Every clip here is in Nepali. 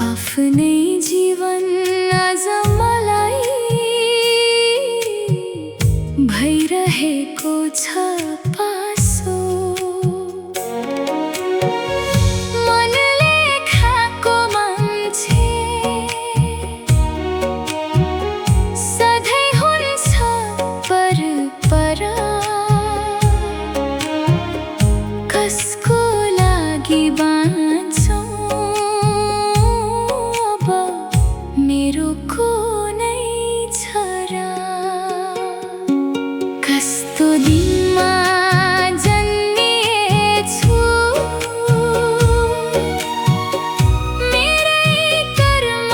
आफ्नै जीवन आज मलाई भइरहेको छ पासो। मनले खाएको मान्छे सधैँ हुन्छ पर कसको लागि बाँचौँ अब मेरो कुनै छ र। कस्तो दिनमा जन्मिएछु मेरै कर्म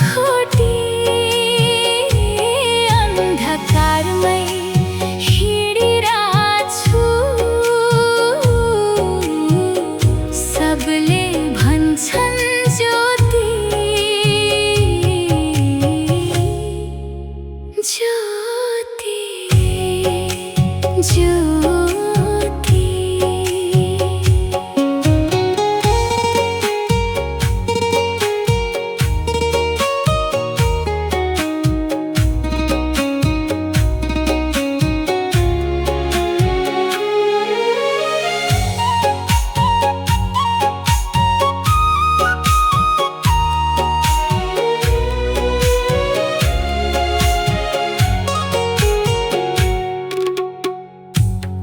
खोटी अन्धकारमै हिँडिरहेछु। सबले भन्छन् ज्योति ज्योति ज्योति।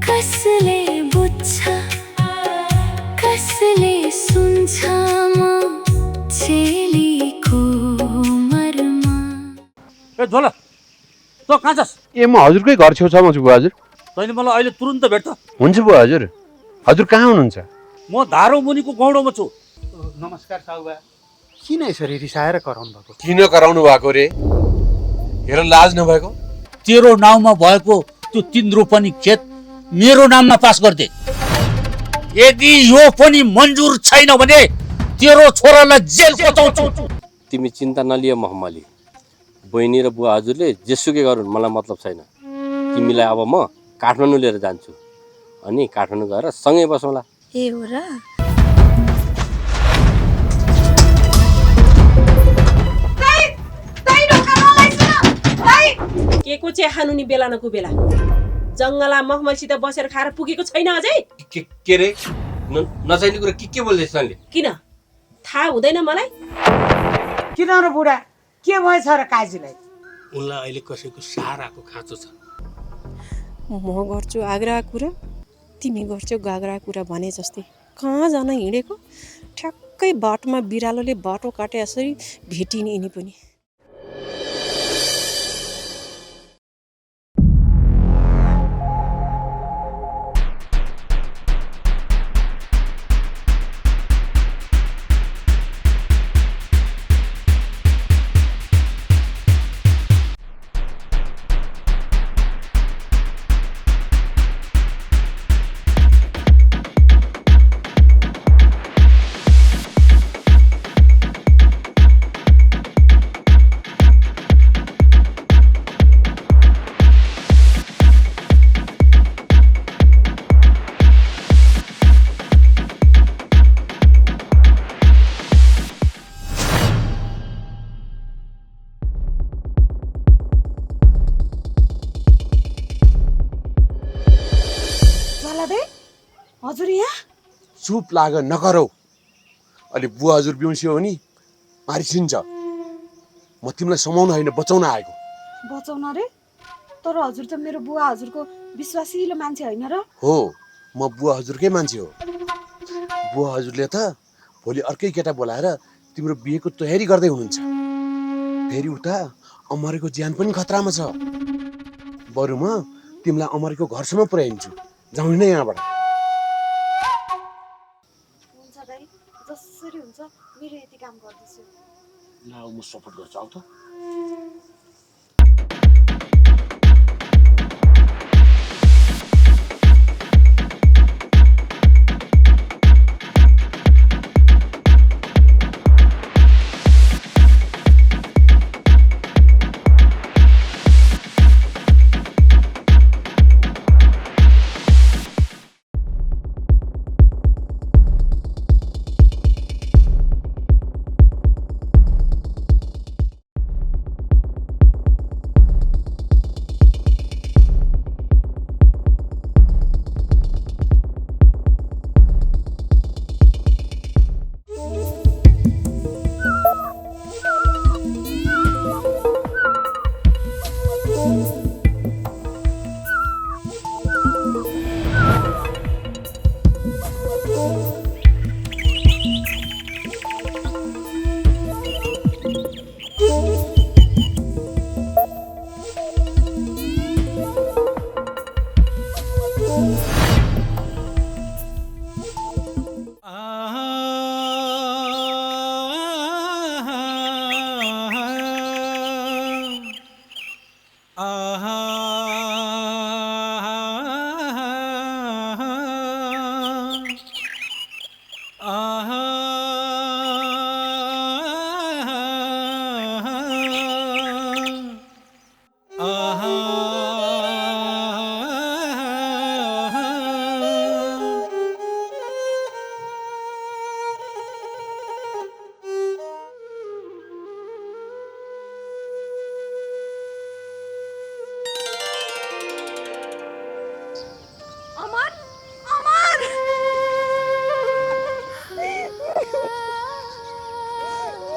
कसले बुझ्छ कसले सुन्छ म चेलीको मर्म। ए झोला तँ कहाँ छस्? ए म हजुरकै घर छेउछाउमा छु बुवा हजुर। तैँले मलाई अहिले तुरुन्त भेट्छ। हुन्छ बुवा हजुर। हजुर कहाँ हुनुहुन्छ? म धारो मुनिको गौडोमा छु। नमस्कार साउबा। किन यसरी रिसाएर कराउनु भएको? किन कराउनु भएको रे? हेर लाज नभएको। तेरो नाउँमा भएको त्यो 3 रोपनी खेत मेरो नाममा पास गर्दे। यदि यो पनि मन्जुर छैन भने तेरो छोरालाई जेल पचाउँछु। तिमी चिन्ता नलिए महम्मली। बहिनी र बुवा हजुरले जेसुकै गरून् मलाई मतलब छैन। तिमीलाई अब म काठमाडौँ लिएर जान्छु अनि काठमाडौँ गएर सँगै बसौँला। ए हो र? के को चाहिँ खानु नि बेला नको बेला जङ्गला मखमलसित बसेर खाएर पुगेको छैन अझै? के रे नचाहिने कुरा के बोल्दैछ तैँले? किन थाहा हुँदैन मलाई? किन र बुढा के भएछ र काजीलाई? उनलाई अहिले कसैको सहाराको खाँचो छ। म गर्छु आग्रा कुरा तिमी गर्छौ गाग्रा कुरा भने जस्तै कहाँ जान हिँडेको ठ्याक्कै बाटोमा बिरालोले बाटो काटे यसरी भेटिने यिनी पनि। हजुर यहाँ चुप लाग नगरौ। अलि बुवा हजुर बिउसियो भने मारिसिन्छ। म तिमीलाई समाउन होइन बचाउन आएको। बचाउन रे? तर हजुर त मेरो बुवा हजुरको विश्वासिलो मान्छे होइन र? हो म बुवा हजुरकै मान्छे हो। बुवा हजुरले त भोलि अर्कै केटा बोलाएर तिम्रो बिहेको तयारी गर्दै हुनुहुन्छ। फेरि उता अमरेको ज्यान पनि खतरामा छ। बरु म तिमीलाई अमरेको घरसम्म पुर्याइदिन्छु। जाउँ न यहाँबाट। हुन्छ दाइ जसरी हुन्छ मेरो यति काम गर्दैछु। ल म सपोर्ट गर्छु आउ त।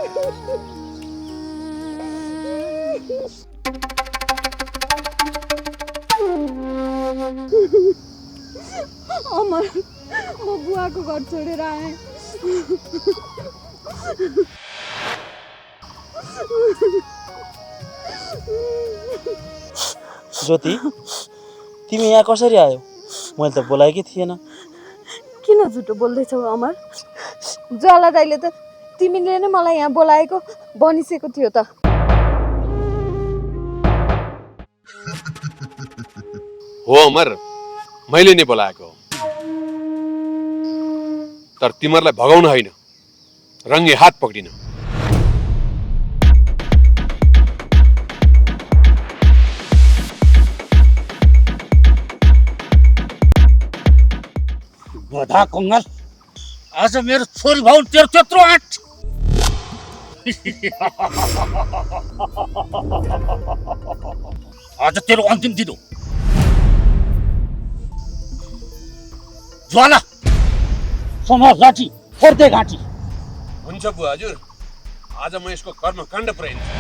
अमर म बुवाको घर छोडेर आएँ। ज्योति तिमी यहाँ कसरी आयो? मैले त बोलाएकै थिएन। किन झुटो बोल्दैछौ अमर? ज्वाला दाइले त तिमीले नै मलाई यहाँ बोलाएको भनिसकेको थियो त। हो अमर, मैले नै बोलाएको हो। तर तिमीहरूलाई भगाउन होइन, रङ्गे हात पक्रिन। गधा कङ्गाल, आज मेरो छोरी भाउ तेरो त्यत्रो आँट। आज तेरो अन्तिम दिन हो। ज्वाला समाज लाठी फोर्दै घाँटी। हुन्छ बुवा हजुर, आज म यसको कर्मकाण्ड पुर्याइदिन्छु।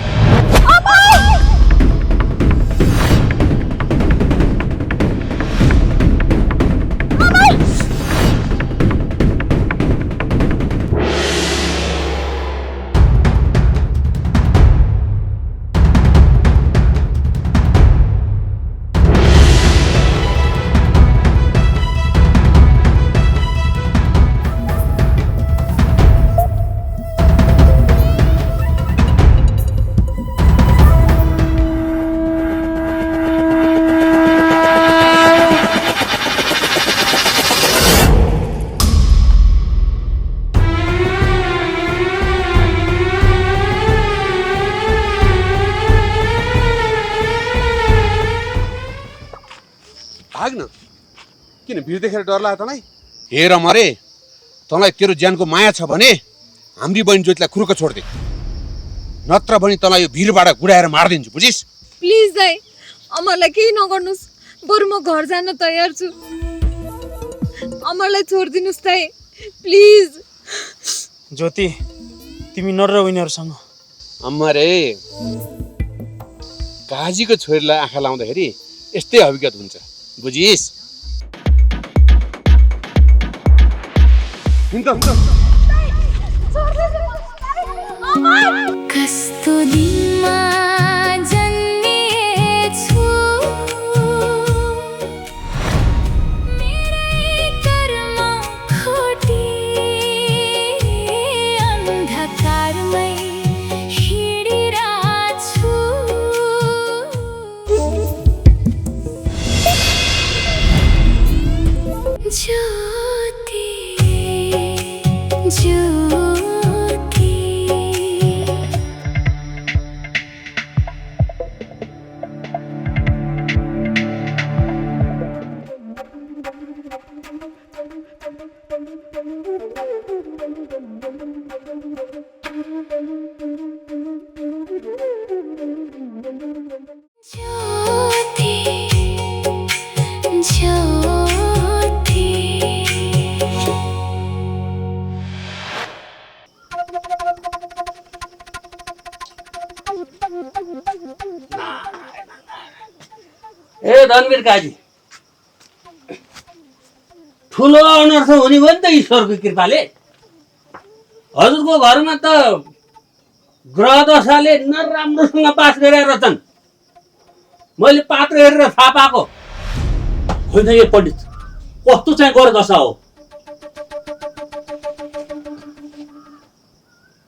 भाग्न किन भिड देखेर डर लाग्यो तँलाई? हेर मरे, तँलाई तेरो ज्यानको माया छ भने हाम्री बहिनी ज्योतिलाई खुर्क छोड्दे, नत्र भने तँलाई यो भिडबाट गुडाएर मारिदिन्छु, बुझिस्? प्लिज दाइ, अमरलाई केही नगर्नुहोस्। बरु म घर जान तयार छु। अमरलाई छोडिदिनुहोस् दाइ, प्लिज। ज्योति तिमी नडराउ यिनीहरूसँग। अमरे, काजीको छोरीलाई आँखा लाउँदाखेरि यस्तै हकीकत हुन्छ, बुझिस्? कस्तो दिनमा जन्मिएछु, मेरै कर्म खोटी अन्धकारमै हिँडिरहेछु। ज्योति ज्योति ज्योति ज्योति। ए धनवीर काजी, ठुलो अनर्थ हुने भयो नि त ईश्वरको कृपाले। हजुरको घरमा त ग्रह दशाले नराम्रोसँग पास गरेर रहेछन्। मैले पात्र हेरेर थाहा पाएको होइन। यो पण्डित कस्तो चाहिँ ग्रह दशा हो?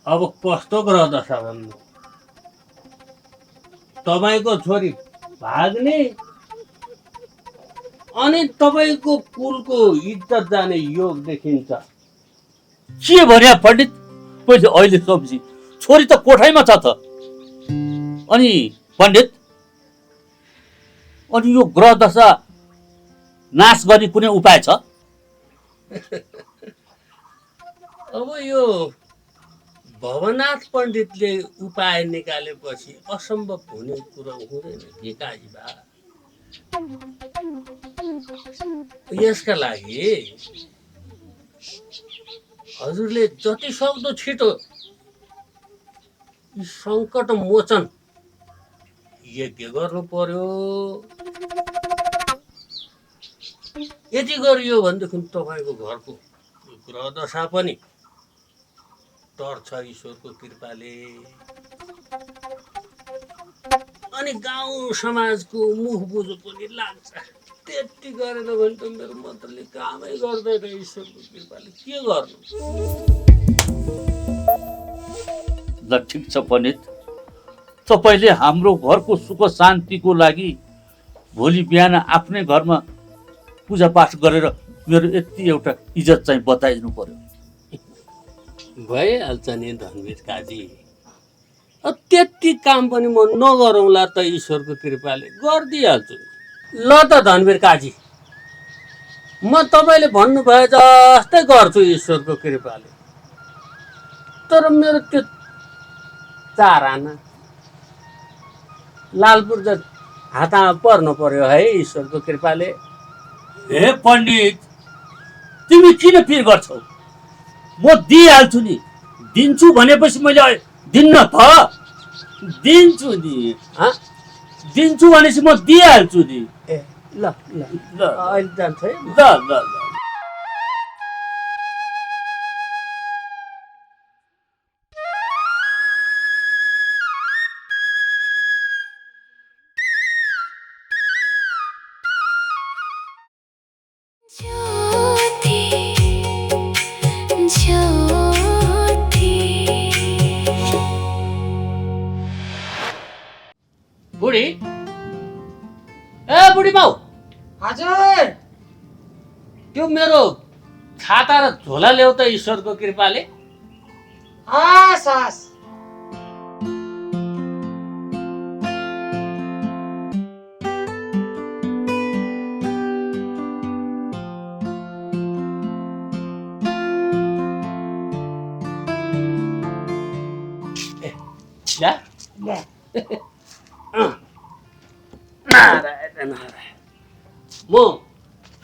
अब कस्तो ग्रह दशा भन्नु? तपाईँको छोरी भाग्ने अनि तपाईँको कुलको इज्जत जाने योग देखिन्छ। के भन्या पण्डित? पहिले अहिले सम्झी, छोरी त कोठाइमा छ त। अनि पण्डित, अनि यो ग्रह दशा नाश गर्ने कुनै उपाय छ? अब यो भवनाथ पण्डितले उपाय निकालेपछि असम्भव हुने कुरा हुँदैन के काजीबा। यसका लागि हजुरले जति सक्दो छिटो यी सङ्कट मोचन यज्ञ गर्नु पर्यो। यति गरियो भनेदेखि तपाईँको घरको ग्रह दशा पनि टर्छ ईश्वरको कृपाले। अनि गाउँ समाजको मुख बुझो पनि लाग्छ। त्यति गरेन भने त मेरो मन्त्रले कामै गर्दैन ईश्वरको कृपाले। के गर्नु? ल ठिक छ पण्डित, तपाईँले हाम्रो घरको सुख शान्तिको लागि भोलि बिहान आफ्नै घरमा पूजापाठ गरेर मेरो यति एउटा इज्जत चाहिँ बताइदिनु पर्यो। भइहाल्छ नि धनवीर काजी। त्यति काम पनि म नगरौँला त ईश्वरको कृपाले गरिदिइहाल्छु। ल त धनवीर काजी, म तपाईँले भन्नुभए जस्तै गर्छु ईश्वरको कृपाले। तर मेरो त्यो 4 आना लालपुर्जा हातमा पर्नु पर्यो है ईश्वरको कृपाले। हे पण्डित, तिमी किन पिर गर्छौ? म दिइहाल्छु नि। दिन्छु भनेपछि मैले दिन्न त? दिन्छु नि। दिन्छु भनेपछि म दिइहाल्छु नि। ल ल ल अहिले जान्छ है। ल ल ल ज्योति ज्योति। बुढी, ए बुढी बाउ। हजुर। त्यो मेरो छाता र झोला ल्याउ त ईश्वरको कृपाले। हस् हस्। ल्या नारायण नारायण। म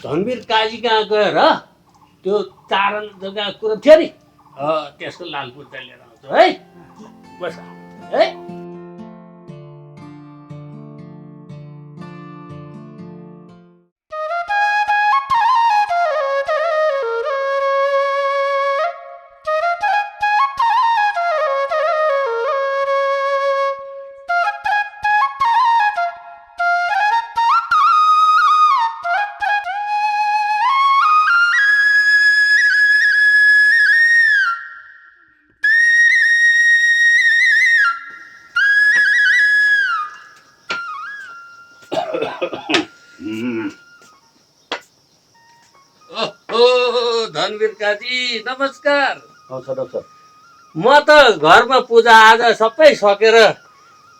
धनवीर काजी कहाँ गएर त्यो 4 आना जग्गा कुरो थियो नि, त्यसको लालपुर्जा लिएर आउँछु है। बस है। धनवीर काजी नमस्कार। म त घरमा पूजा आजा सबै सकेर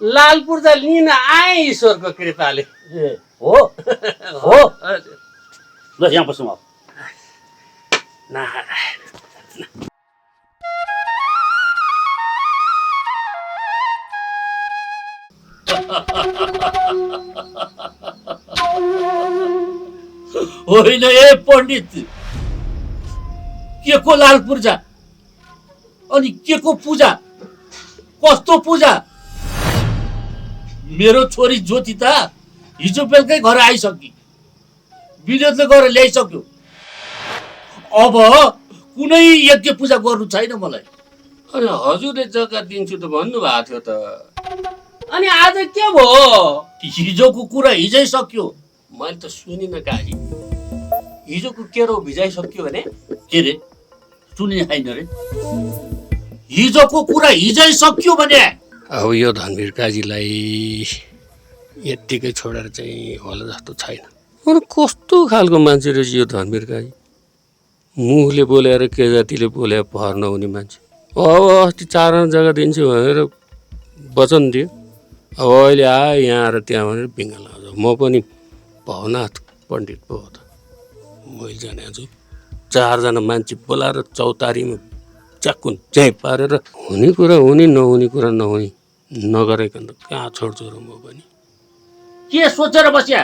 लालपुर्जा लिन आएँ ईश्वरको कृपाले। हो हो। ल यहाँ बसौँ अब। नारायण। होइन ए पण्डित, के को लालपुर्जा अनि के को पूजा? कस्तो पूजा? मेरो छोरी ज्योति त हिजो बेलुकै घर आइसक्यो, विनोदले गएर ल्याइसक्यो। अब कुनै यज्ञ पूजा गर्नु छैन मलाई। अनि हजुरले जग्गा दिन्छु त भन्नुभएको थियो त। अनि आज के भयो? हिजोको कुरा हिजै सक्यो। मैले त सुनिनँ काजी। हिजोको केरो भिजाइसक्यो भने? के रे, सुने छैन रे? हिजोको कुरा हिजै सक्यो भने अब यो धनवीर काजीलाई यत्तिकै छोडेर चाहिँ होला जस्तो छैन। अनि कस्तो खालको मान्छे रहेछ यो धनवीर काजी। मुखले बोलेर के जातिले बोले भर नहुने मान्छे। अब अस्ति 4 आना जग्गा दिन्छु भनेर वचन दियो, अब अहिले आयो यहाँ आएर त्यहाँ भनेर पिङ्गा लगाउँछ। म पनि भवनाथ पण्डित पो हो त। मैले जाने छु 4 जना मान्छे बोलाएर चौतारीमा च्याकुन च्याइ पारेर हुने कुरा हुने नहुने कुरा नहुने नगरेकन त कहाँ छोड्छु र म पनि। के सोचेर बस्या?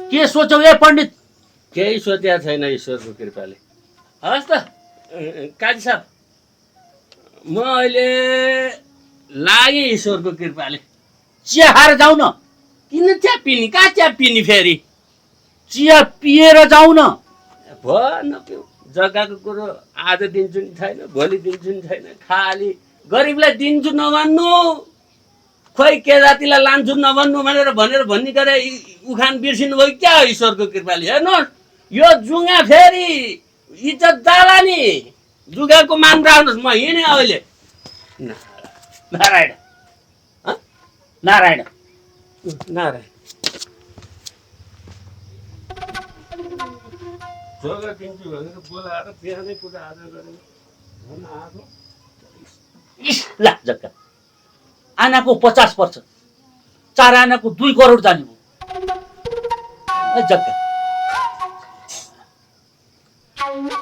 के सोचौ ए पण्डित? केही सोचेको छैन ईश्वरको कृपाले। हस् त काजी साहब म अहिले लागेँ ईश्वरको कृपाले। चिया खाएर जाउँ न। किन चिया पिनी? कहाँ चिया पिनी फेरि? चिया पिएर जाउँ न। भन जग्गाको कुरो आज दिन्छु नि छैन, भोलि दिन्छु नि छैन, खालि गरिबलाई दिन्छु नभन्नु, खोइ के जातिलाई लान्छु नभन्नु भनेर भन्ने गरे उखान बिर्सिनु भयो क्या ईश्वरको कृपाले। हेर्नुहोस् यो जुङ्गा फेरि इज्जत जाला नि, जुगाको मान राख्नुहोस्। म हिँडेँ अहिले। नारायण नारायण नारायण जग्गा दिन्छु भनेर बोलाएर बिहानै कुरा आज गरेर ला जग्गा आनाको 50 पर्छ, 4 आनाको 2 करोड जाने भयो। जग्गा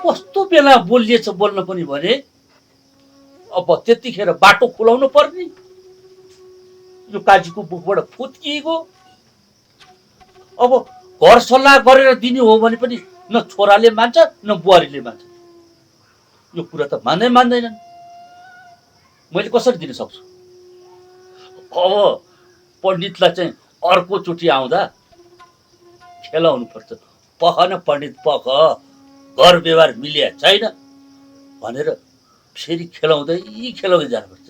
कस्तो बेला बोलिएछ बोल्न पनि भने अब त्यतिखेर बाटो खुलाउनु पर्ने। यो काजीको बुकबाट फुत्किएको। अब घर सल्लाह गरेर दिने हो भने पनि न छोराले मान्छ न बुहारीले मान्छ। यो कुरा त मान्दैनन्। मैले कसरी दिन सक्छु? अब पण्डितलाई चाहिँ अर्कोचोटि आउँदा खेलाउनु पर्छ। पख न पण्डित पख, घर व्यवहार मिलिया छैन भनेर फेरि खेलाउँदै जानुपर्छ।